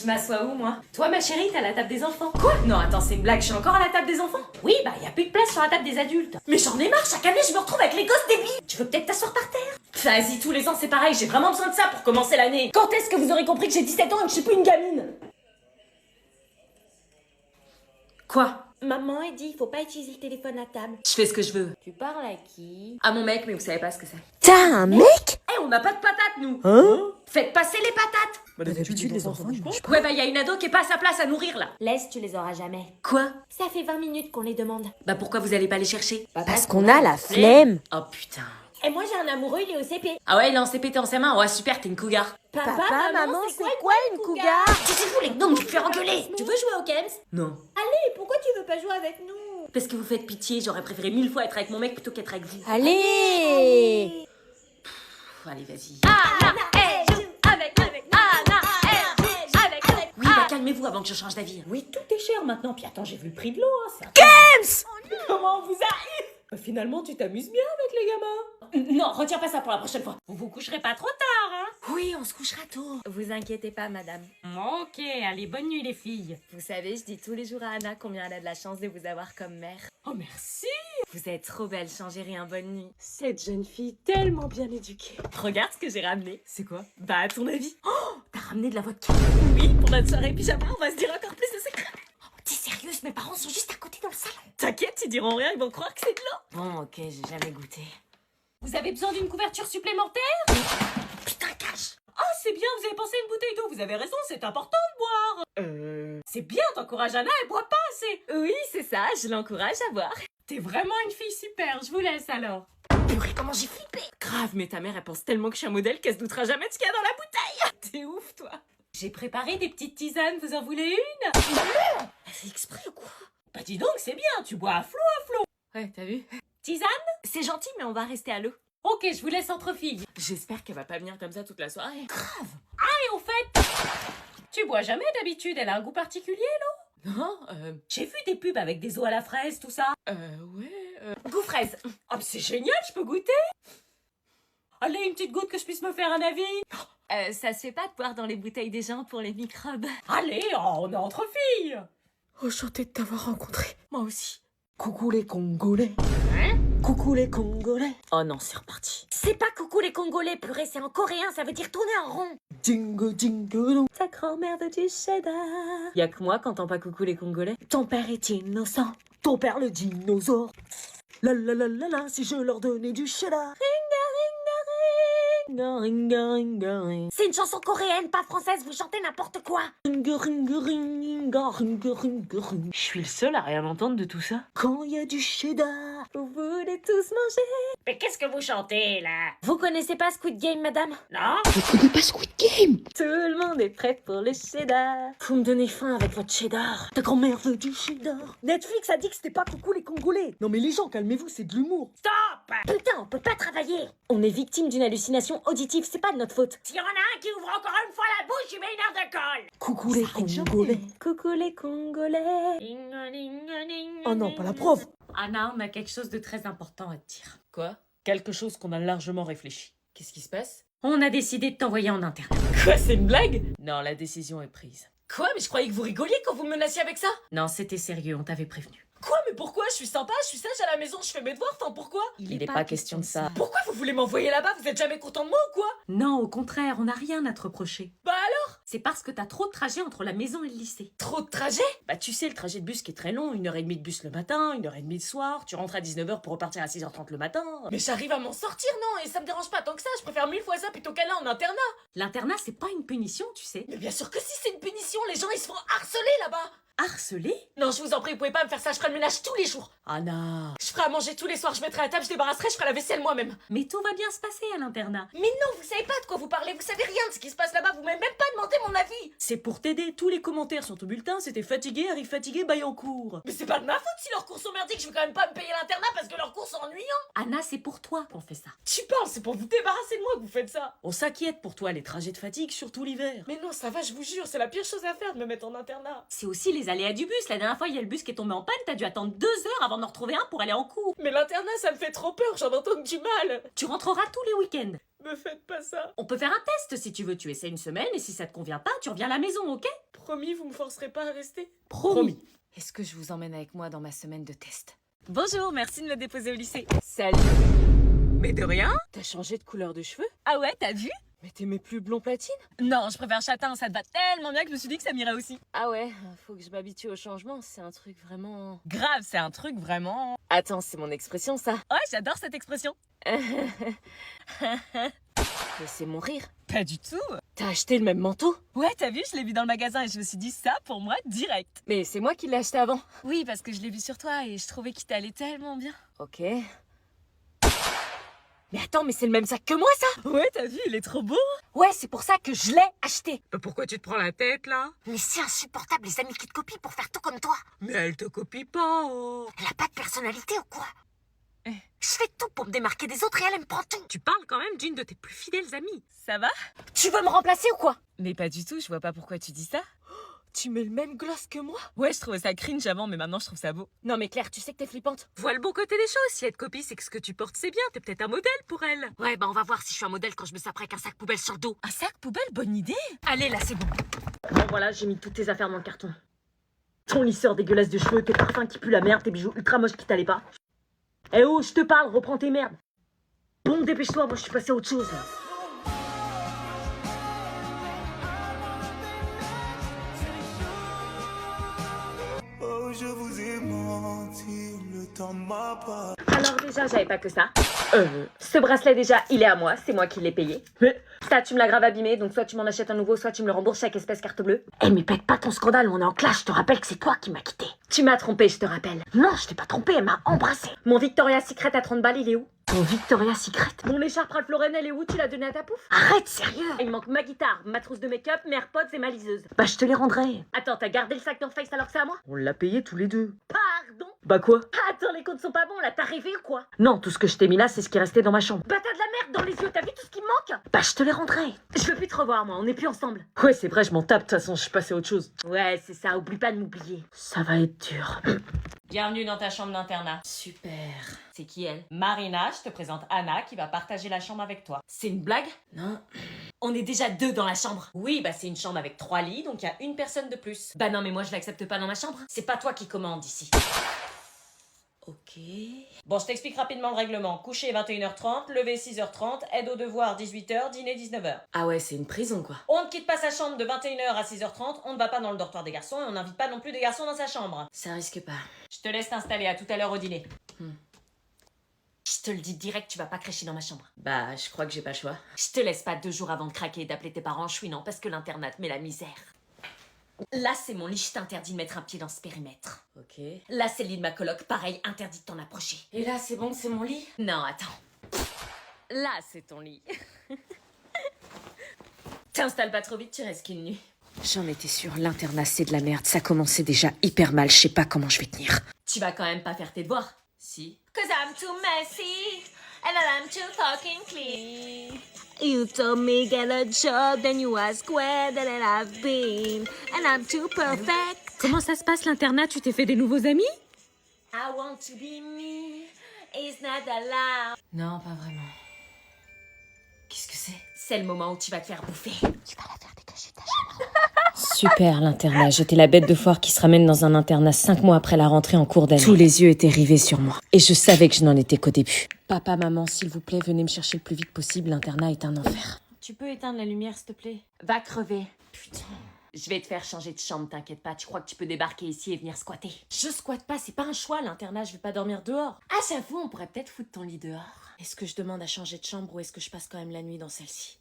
Je m'assois où, moi? Toi, ma chérie, t'es à la table des enfants. Quoi? Non, attends, c'est une blague, je suis encore à la table des enfants? Oui, bah, y a plus de place sur la table des adultes. Mais j'en ai marre, chaque année, je me retrouve avec les gosses débiles. Tu veux peut-être t'asseoir par terre? Vas-y, tous les ans, c'est pareil, j'ai vraiment besoin de ça pour commencer l'année. Quand est-ce que vous aurez compris que j'ai 17 ans et que je suis plus une gamine? Quoi? Maman, elle dit, il faut pas utiliser le téléphone à table. Je fais ce que je veux. Tu parles à qui? À mon mec, mais vous savez pas ce que c'est. T'as un mec? Eh, on n'a pas de patates, nous. Hein? Faites passer les patates. Bah d'habitude les enfants ils mangent pas. Ouais, bah, y a une ado qui est pas à sa place à nourrir, là. Laisse, tu les auras jamais. Quoi? Ça fait 20 minutes qu'on les demande. Bah, pourquoi vous allez pas les chercher? Parce qu'on a la flemme. Oh, putain. Et moi, j'ai un amoureux, il est au CP. Ah ouais, il est en CP, t'es en CM1? Ouais, super, t'es une cougar. Papa, maman, c'est quoi une cougar? Taisez-vous, les gnomes, je me fais engueuler. Tu veux jouer au Games? Non. Allez, pourquoi tu veux pas jouer avec nous? Parce que vous faites pitié, j'aurais préféré 1000 fois être avec mon mec plutôt qu'être avec vous. Allez! Pff, allez, vas-y. Anna, elle joue avec Anna, elle joue avec Oui, bah calmez-vous avant que je change d'avis. Oui, tout est cher maintenant. Puis attends, j'ai vu le prix de l'eau. Hein, Comment on vous a eu? Finalement, tu t'amuses bien avec les gamins. Non, retiens pas ça pour la prochaine fois. Vous vous coucherez pas trop tard, hein? Oui, on se couchera tôt. Vous inquiétez pas, madame. Ok, allez, bonne nuit les filles. Vous savez, je dis tous les jours à Anna combien elle a de la chance de vous avoir comme mère. Oh, merci. Vous êtes trop belle, changez rien, bonne nuit. Cette jeune fille tellement bien éduquée. Regarde ce que j'ai ramené. C'est quoi? Bah, à ton avis? Oh, t'as ramené de la vodka? Oui, pour notre soirée pyjama, on va se dire encore plus de secrets. T'es sérieuse? Mes parents sont juste à côté dans le salon. T'inquiète, ils diront rien, ils vont croire que c'est de l'eau. Bon, ok, j'ai jamais goûté. Vous avez besoin d'une couverture supplémentaire? Putain, cache. Oh, c'est bien, vous avez pensé à une bouteille d'eau. Vous avez raison, c'est important de boire. C'est bien, t'encourages Anna, elle boit pas assez. Oui, c'est ça, je l'encourage à boire. T'es vraiment une fille super, je vous laisse alors. Purée, comment j'ai flippé. Grave, mais ta mère, elle pense tellement que je suis un modèle qu'elle se doutera jamais de ce qu'il y a dans la bouteille. T'es ouf, toi. J'ai préparé des petites tisanes, vous en voulez une? Elle fait exprès ou quoi? Bah dis donc, c'est bien, tu bois à flot. Ouais, t'as vu? Tisane? C'est gentil, mais on va rester à l'eau. Ok, je vous laisse entre filles. J'espère qu'elle va pas venir comme ça toute la soirée. Grave. Ah, et au fait, tu bois jamais d'habitude, elle a un goût particulier, non? Non, J'ai vu des pubs avec des eaux à la fraise, tout ça. ouais, Goût fraise. Oh, c'est génial, je peux goûter? Allez, une petite goutte que je puisse me faire un avis. ça se fait pas de boire dans les bouteilles des gens pour les microbes. Allez, on est entre filles. Enchanté de t'avoir rencontré. Moi aussi. Coucou les Congolais. Hein? Coucou les Congolais. Oh non, c'est reparti. C'est pas coucou les Congolais, purée, c'est en coréen, ça veut dire tourner en rond. Dingo dingo dong. Ta grand-mère veut du cheddar. Y'a que moi quand t'entends pas coucou les Congolais. Ton père est innocent. Ton père le dinosaure. La la la la la, si je leur donnais du cheddar. Ringa, ringa, ringa, ringa. C'est une chanson coréenne, pas française, vous chantez n'importe quoi. Ringa, ringa, ringa, ringa, ringa, ringa. Je suis le seul à rien entendre de tout ça. Quand il y a du cheddar. Vous voulez tous manger. Mais qu'est-ce que vous chantez, là? Vous connaissez pas Squid Game, madame? Non? Je connais pas Squid Game. Tout le monde est prêt pour le cheddar. Vous me donnez faim avec votre cheddar. Ta grand-mère veut du cheddar. Netflix a dit que c'était pas coucou les Congolais. Non mais les gens, calmez-vous, c'est de l'humour. Stop! Putain, on peut pas travailler. On est victime d'une hallucination auditive, c'est pas de notre faute. S'il y en a un qui ouvre encore une fois la bouche, il met une heure de colle. Coucou les Congolais. Coucou les Congolais. Oh non, pas la prof. Anna, on a quelque chose de très important à te dire. Quoi? Quelque chose qu'on a largement réfléchi. Qu'est-ce qui se passe? On a décidé de t'envoyer en interne. Quoi, c'est une blague? Non, la décision est prise. Quoi? Mais je croyais que vous rigoliez quand vous me menaciez avec ça? Non, c'était sérieux, on t'avait prévenu. Quoi? Mais pourquoi? Je suis sympa, je suis sage à la maison, je fais mes devoirs, enfin pourquoi? Il est pas question de ça. Pourquoi vous voulez m'envoyer là-bas? Vous êtes jamais content de moi ou quoi? Non, au contraire, on n'a rien à te reprocher. Bah alors? C'est parce que t'as trop de trajets entre la maison et le lycée. Trop de trajet? Bah tu sais, le trajet de bus qui est très long, 1h30 de bus le matin, 1h30 le soir, tu rentres à 19h pour repartir à 6h30 le matin. Mais j'arrive à m'en sortir, non? Et ça me dérange pas tant que ça, je préfère 1000 fois ça plutôt qu'aller en internat. L'internat, c'est pas une punition, tu sais. Mais bien sûr que si, c'est une punition, les gens ils se font harceler là-bas. Harceler? Non, je vous en prie, vous pouvez pas me faire ça, je ferai le ménage tous les jours. Anna. Je ferai à manger tous les soirs, je mettrai la table, je débarrasserai, je ferai la vaisselle moi-même. Mais tout va bien se passer à l'internat. Mais non, vous savez pas de quoi vous parlez, vous savez rien de ce qui se passe là-bas, vous m'avez même pas demandé mon avis. C'est pour t'aider, tous les commentaires sur ton bulletin, c'était fatigué, arrive fatigué, baille en cours. Mais c'est pas de ma faute si leurs cours sont merdiques, je vais quand même pas me payer l'internat parce que leurs cours sont ennuyants. Anna, c'est pour toi qu'on fait ça. Tu parles, c'est pour vous débarrasser de moi que vous faites ça. On s'inquiète pour toi, les trajets de fatigue, surtout l'hiver. Mais non, ça va, je vous jure, c'est la pire chose à faire de me mettre en internat. C'est aussi les aléas du bus. La dernière fois, il y a le bus qui est tombé en panne, t'as dû attendre 2 heures avant d'en retrouver un pour aller en cours. Mais l'internat, ça me fait trop peur, j'en entends que du mal. Tu rentreras tous les week-ends. Me faites pas ça. On peut faire un test si tu veux. Tu essaies une semaine et si ça te convient pas, tu reviens à la maison, ok? Promis, vous me forcerez pas à rester? Promis. Est-ce que je vous emmène avec moi dans ma semaine de test? Bonjour, merci de me déposer au lycée. Salut. Mais de rien? T'as changé de couleur de cheveux? Ah ouais, t'as vu? Mais t'aimais plus blond platine? Non, je préfère châtain, ça te va tellement bien que je me suis dit que ça m'irait aussi. Ah ouais, faut que je m'habitue au changement, c'est un truc vraiment... Grave, c'est un truc vraiment... Attends, c'est mon expression ça. Ouais, j'adore cette expression. Mais c'est mon rire. Pas du tout. T'as acheté le même manteau? Ouais, t'as vu, je l'ai vu dans le magasin et je me suis dit ça pour moi direct. Mais c'est moi qui l'ai acheté avant. Oui, parce que je l'ai vu sur toi et je trouvais qu'il t'allait tellement bien. Ok. Mais attends, mais c'est le même sac que moi ça? Ouais, t'as vu, il est trop beau. Ouais, c'est pour ça que je l'ai acheté. Pourquoi tu te prends la tête là? Mais c'est insupportable les amis qui te copient pour faire tout comme toi. Mais elle te copie pas, oh. Elle a pas de personnalité ou quoi? Je fais tout pour me démarquer des autres et elle me prend tout. Tu parles quand même d'une de tes plus fidèles amies. Ça va? Tu veux me remplacer ou quoi? Mais pas du tout, je vois pas pourquoi tu dis ça. Tu mets le même gloss que moi? Ouais, je trouvais ça cringe avant, mais maintenant je trouve ça beau. Non mais Claire, tu sais que t'es flippante. Vois le bon côté des choses, si elle te copie, c'est que ce que tu portes c'est bien, t'es peut-être un modèle pour elle. Ouais, bah on va voir si je suis un modèle quand je me saperai avec un sac poubelle sur le dos. Un sac poubelle, bonne idée. Allez, là, c'est bon. Bon voilà, j'ai mis toutes tes affaires dans le carton. Ton lisseur dégueulasse de cheveux, tes parfums qui puent la merde, tes bijoux ultra moches qui t'allaient pas. Eh oh, je te parle, reprends tes merdes. Bon, dépêche-toi, moi je suis passé à autre chose. Oh, je vous ai menti, le temps ne m'a pas. Alors déjà, j'avais pas que ça. Ce bracelet déjà, il est à moi, c'est moi qui l'ai payé. Ça, tu me l'as grave abîmé, donc soit tu m'en achètes un nouveau, soit tu me le rembourses chaque espèce carte bleue. Eh mais pète pas ton scandale, on est en clash, je te rappelle que c'est toi qui m'as quitté. Tu m'as trompé, je te rappelle. Non, je t'ai pas trompé, elle m'a embrassé. Mon Victoria's Secret à 30 balles, il est où? Ton Victoria's Secret? Mon écharpe Ralph Lauren, elle est où? Tu l'as donné à ta pouf? Arrête, sérieux? Il me manque ma guitare, ma trousse de make-up, mes AirPods et ma liseuse. Bah je te les rendrai. Attends, t'as gardé le sac North Face alors que c'est à moi? On l'a payé tous les deux. Pardon? Bah quoi? Attends, les comptes sont pas bons là, t'as rêvé ou quoi? Non, tout ce que je t'ai mis là, c'est ce qui est resté dans ma chambre. Bah t'as de la merde dans les yeux, t'as vu tout ce qui me manque? Bah je te les rendrai. Je veux plus te revoir moi, on est plus ensemble. Ouais, c'est vrai, je m'en tape, de toute façon, je suis passé à autre chose. Ouais, c'est ça, oublie pas de m'oublier. Ça va être dur. Bienvenue dans ta chambre d'internat. Super. C'est qui elle? Marina, je te présente Anna qui va partager la chambre avec toi. C'est une blague? Non. On est déjà deux dans la chambre. Oui, bah c'est une chambre avec 3 lits, donc il y a une personne de plus. Bah non, mais moi je l'accepte pas dans ma chambre. C'est pas toi qui commande ici. Ok. Bon, je t'explique rapidement le règlement. Coucher 21h30, lever 6h30, aide aux devoirs 18h, dîner 19h. Ah ouais, c'est une prison quoi. On ne quitte pas sa chambre de 21h à 6h30, on ne va pas dans le dortoir des garçons et on n'invite pas non plus des garçons dans sa chambre. Ça risque pas. Je te laisse t'installer, à tout à l'heure au dîner. Je te le dis direct, tu vas pas cracher dans ma chambre. Bah, je crois que j'ai pas le choix. Je te laisse pas 2 jours avant de craquer et d'appeler tes parents chouinant parce que l'internat te met la misère. Là, c'est mon lit, je t'interdis de mettre un pied dans ce périmètre. Ok. Là, c'est le lit de ma coloc, pareil, interdit de t'en approcher. Et là, c'est bon, c'est mon lit? Non, attends. Là, c'est ton lit. T'installes pas trop vite, tu restes qu'une nuit. J'en étais sûre, l'internat c'est de la merde, ça commençait déjà hyper mal, je sais pas comment je vais tenir. Tu vas quand même pas faire tes devoirs? Si. Cause I'm too messy, and I'm too fucking clean. You told me get a job, then you ask where that I've been, and I'm too perfect. Comment ça se passe l'internat? Tu t'es fait des nouveaux amis? I want to be me, it's not allowed. Non, pas vraiment. Qu'est-ce que c'est? C'est le moment où tu vas te faire bouffer. Super l'internat, j'étais la bête de foire qui se ramène dans un internat 5 mois après la rentrée en cours d'année. Tous les yeux étaient rivés sur moi. Et je savais que je n'en étais qu'au début. Papa, maman, s'il vous plaît, venez me chercher le plus vite possible, l'internat est un enfer. Tu peux éteindre la lumière, s'il te plaît? Va crever. Putain. Je vais te faire changer de chambre, t'inquiète pas. Tu crois que tu peux débarquer ici et venir squatter? Je squatte pas, c'est pas un choix, l'internat, je vais pas dormir dehors. Ah, j'avoue, on pourrait peut-être foutre ton lit dehors. Est-ce que je demande à changer de chambre ou est-ce que je passe quand même la nuit dans celle-ci?